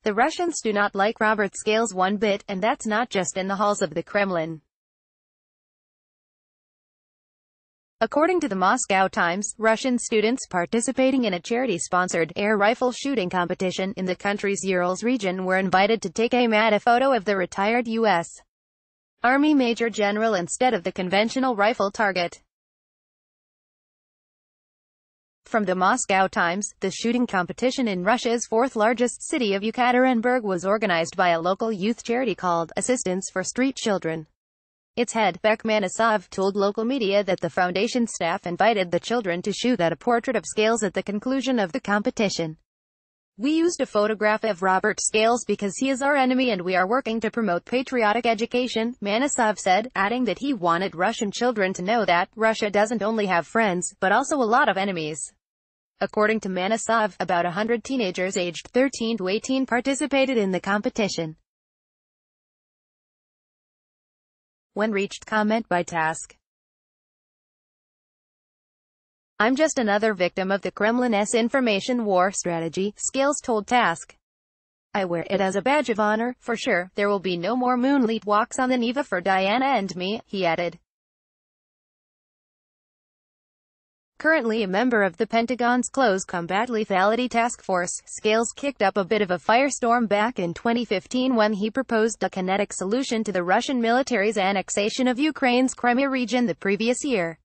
The Russians do not like Robert Scales one bit, and that's not just in the halls of the Kremlin. According to the Moscow Times, Russian students participating in a charity-sponsored air rifle shooting competition in the country's Urals region were invited to take aim at a photo of the retired U.S. Army Major General instead of the conventional rifle target. From the Moscow Times, the shooting competition in Russia's fourth-largest city of Yekaterinburg was organized by a local youth charity called Assistance for Street Children. Its head, Bek Manisov, told local media that the foundation staff invited the children to shoot at a portrait of Scales at the conclusion of the competition. "We used a photograph of Robert Scales because he is our enemy and we are working to promote patriotic education," Manisov said, adding that he wanted Russian children to know that Russia doesn't only have friends, but also a lot of enemies. According to Manisov, about 100 teenagers aged 13 to 18 participated in the competition. When reached, comment by Task. "I'm just another victim of the Kremlin's information war strategy," Scales told Task. "I wear it as a badge of honor, for sure. There will be no more moonlit walks on the Neva for Diana and me," he added. Currently a member of the Pentagon's Close Combat Lethality Task Force, Scales kicked up a bit of a firestorm back in 2015 when he proposed a kinetic solution to the Russian military's annexation of Ukraine's Crimea region the previous year.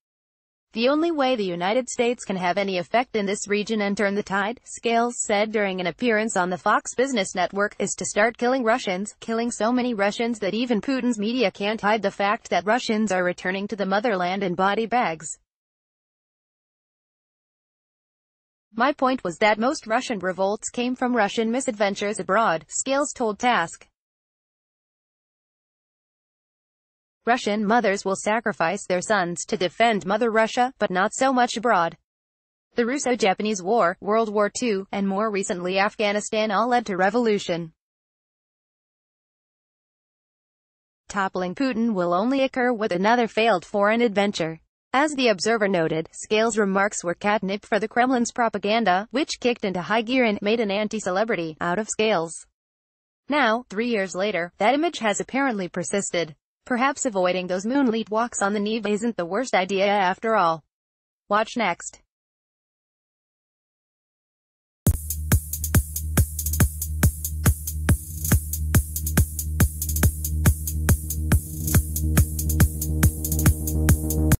"The only way the United States can have any effect in this region and turn the tide," Scales said during an appearance on the Fox Business Network, "is to start killing Russians, killing so many Russians that even Putin's media can't hide the fact that Russians are returning to the motherland in body bags. My point was that most Russian revolts came from Russian misadventures abroad," Scales told Task. "Russian mothers will sacrifice their sons to defend Mother Russia, but not so much abroad. The Russo-Japanese War, World War II, and more recently Afghanistan all led to revolution. Toppling Putin will only occur with another failed foreign adventure." As The Observer noted, Scales' remarks were catnip for the Kremlin's propaganda, which kicked into high gear and made an anti-celebrity out of Scales. Now, 3 years later, that image has apparently persisted. Perhaps avoiding those moonlit walks on the Neva isn't the worst idea after all. Watch next.